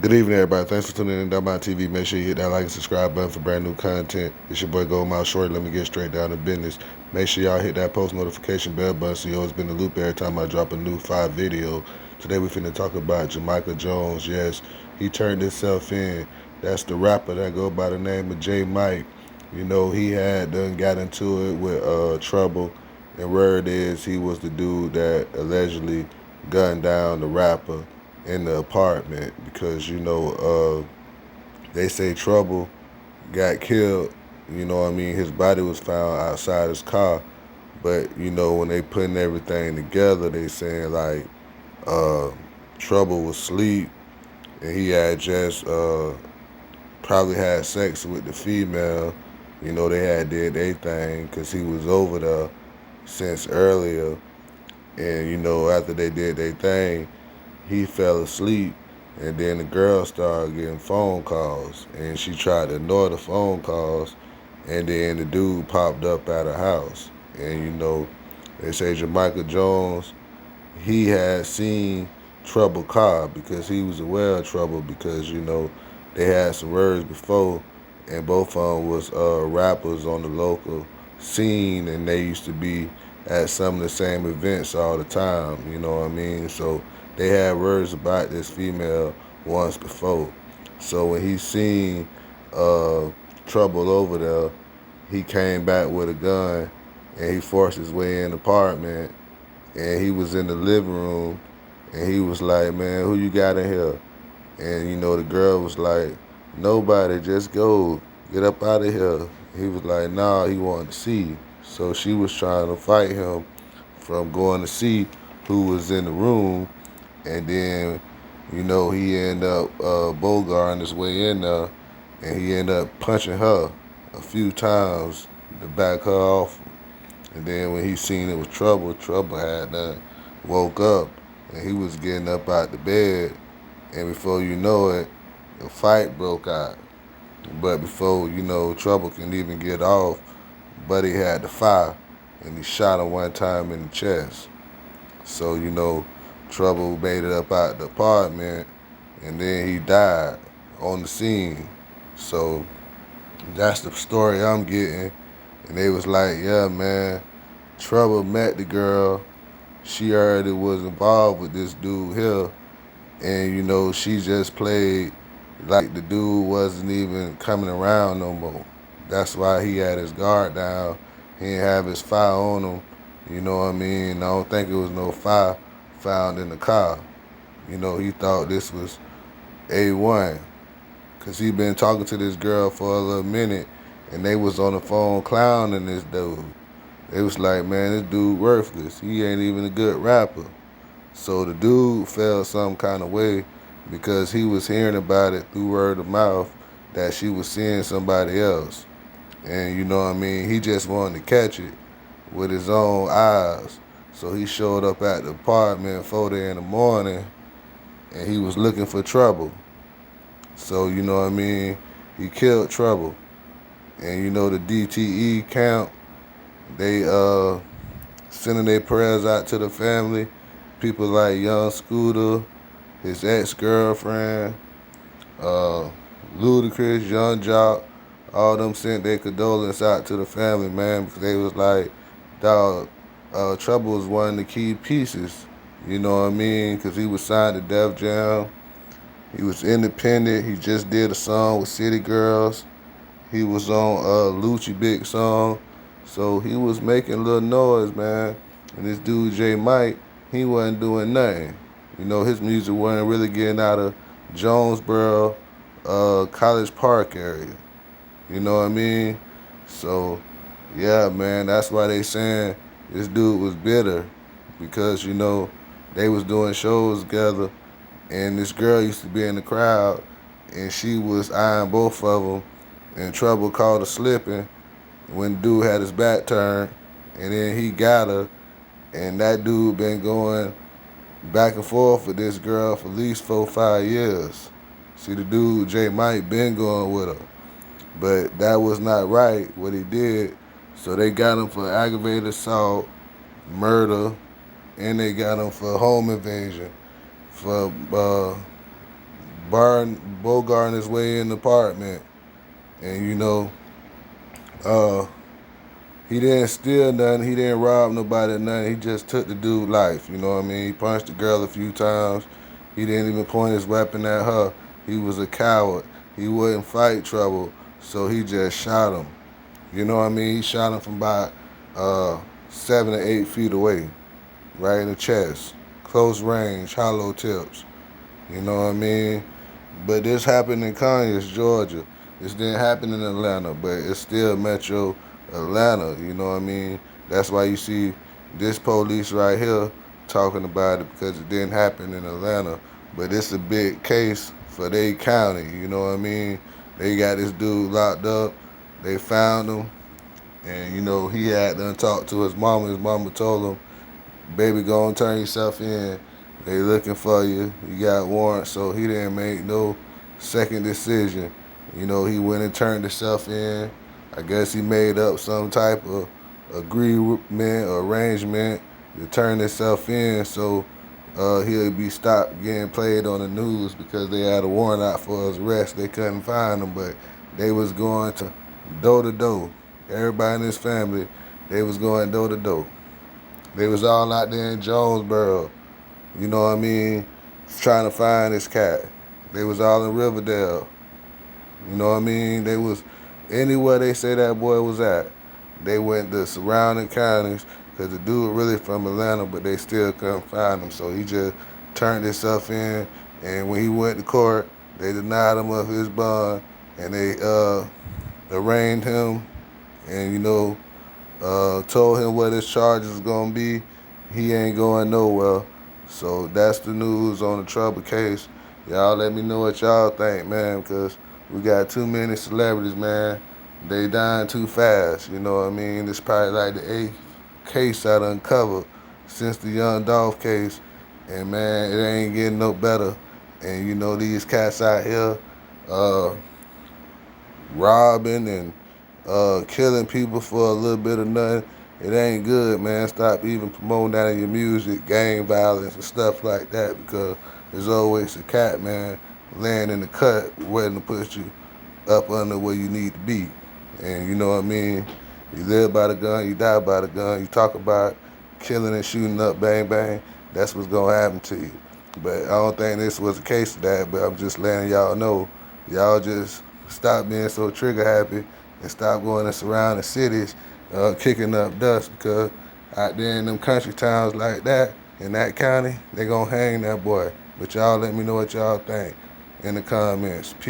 Good evening, everybody. Thanks for tuning in to Dumb TV. Make sure you hit that like and subscribe button for brand new content. It's your boy Goldmouth Short. Let me get straight down to business. Make sure y'all hit that post notification bell button so you always be in the loop every time I drop a new 5 video. Today we finna talk about Jamaica Jones. Yes, he turned himself in. That's the rapper that go by the name of J Mike. You know, he had done got into it with Trouble, and where it is, he was the dude that allegedly gunned down the rapper in the apartment because they say Trouble got killed. You know what I mean? His body was found outside his car, but when they putting everything together, they saying like uh, Trouble was asleep and he had just probably had sex with the female. They had did their thing because he was over there since earlier, and after they did their thing, he fell asleep, and then the girl started getting phone calls, and she tried to ignore the phone calls, and then the dude popped up at her house. And they say Jamaica Jones, he had seen Trouble car because he was aware of Trouble because they had some words before, and both of them was rappers on the local scene, and they used to be at some of the same events all the time. You know what I mean? So they had words about this female once before. So when he seen Trouble over there, he came back with a gun and he forced his way in the apartment, and he was in the living room, and he was like, "Man, who you got in here?" And the girl was like, "Nobody, just go. Get up out of here." He was like, "Nah," he wanted to see. So she was trying to fight him from going to see who was in the room, and then, he ended up bogarting his way in there, and he ended up punching her a few times to back her off. And then when he seen it was Trouble, Trouble had done woke up, and he was getting up out the bed, and before you know it, a fight broke out. But before, Trouble can even get off, Buddy had the fire, and he shot him one time in the chest. So, Trouble made it up out the apartment, and then he died on the scene. So that's the story I'm getting. And they was like, "Yeah, man, Trouble met the girl. She already was involved with this dude here, and she just played like the dude wasn't even coming around no more. That's why he had his guard down. He didn't have his fire on him. You know what I mean? I don't think it was no fire found in the car. He thought this was A1, because he been talking to this girl for a little minute, and they was on the phone clowning this dude. It was like, "Man, this dude worthless. He ain't even a good rapper." So the dude felt some kind of way because he was hearing about it through word of mouth that she was seeing somebody else. And you know what I mean? He just wanted to catch it with his own eyes. So he showed up at the apartment at 4 in the morning, and he was looking for Trouble. So you know what I mean? He killed Trouble. And the DTE camp, they sending their prayers out to the family. People like Young Scooter, his ex-girlfriend, uh, Ludacris, Young Jock, all them sent their condolence out to the family, man, because they was like, "Dog, Trouble was one of the key pieces." You know what I mean? Because he was signed to Def Jam. He was independent. He just did a song with City Girls. He was on Lucci Big song. So he was making a little noise, man. And this dude, J Mike, he wasn't doing nothing. His music wasn't really getting out of Jonesboro, College Park area. You know what I mean? So, yeah, man, that's why they saying this dude was bitter, because, they was doing shows together, and this girl used to be in the crowd, and she was eyeing both of them, and Trouble caught her slipping when dude had his back turned, and then he got her, and that dude been going back and forth with this girl for at least 4, 5 years. See, the dude, J Mike, been going with her. But that was not right, what he did. So they got him for aggravated assault, murder, and they got him for home invasion, for bogarting his way in the apartment. And, he didn't steal nothing. He didn't rob nobody or nothing. He just took the dude life. You know what I mean? He punched the girl a few times. He didn't even point his weapon at her. He was a coward. He wouldn't fight trouble, so he just shot him. You know what I mean? He shot him from about 7 or 8 feet away, right in the chest. Close range, hollow tips. You know what I mean? But this happened in Conyers, Georgia. This didn't happen in Atlanta, but it's still Metro Atlanta. You know what I mean? That's why you see this police right here talking about it, because it didn't happen in Atlanta. But it's a big case for their county. You know what I mean? They got this dude locked up. They found him, and he had to talk to his mama. His mama told him, "Baby, go and turn yourself in. They looking for you. You got warrants." So he didn't make no second decision. He went and turned himself in. I guess he made up some type of agreement or arrangement to turn himself in, so he'll be stopped getting played on the news, because they had a warrant out for his arrest. They couldn't find him, but they was going to door to door. Everybody in his family, they was going door to door. They was all out there in Jonesboro, you know what I mean, trying to find this cat. They was all in Riverdale, you know what I mean. They was anywhere they say that boy was at. They went to surrounding counties, because the dude really from Atlanta, but they still couldn't find him. So he just turned himself in, and when he went to court, they denied him of his bond, and they arraigned him, and told him what his charges was gonna be. He ain't going nowhere. So that's the news on the Trouble case. Y'all let me know what y'all think, man, because we got too many celebrities, man. They dying too fast, you know what I mean? It's probably like the 8th case I done covered since the Young Dolph case. And, man, it ain't getting no better. And, these cats out here robbing and killing people for a little bit of nothing. It ain't good, man. Stop even promoting that in your music, gang violence and stuff like that, because there's always a cat, man, laying in the cut waiting to put you up under where you need to be. And you know what I mean? You live by the gun, you die by the gun. You talk about killing and shooting up, bang, bang, that's what's going to happen to you. But I don't think this was the case of that, but I'm just letting y'all know. Y'all just stop being so trigger happy and stop going to surrounding cities kicking up dust, because out there in them country towns like that, in that county, they going to hang that boy. But y'all let me know what y'all think in the comments. Peace.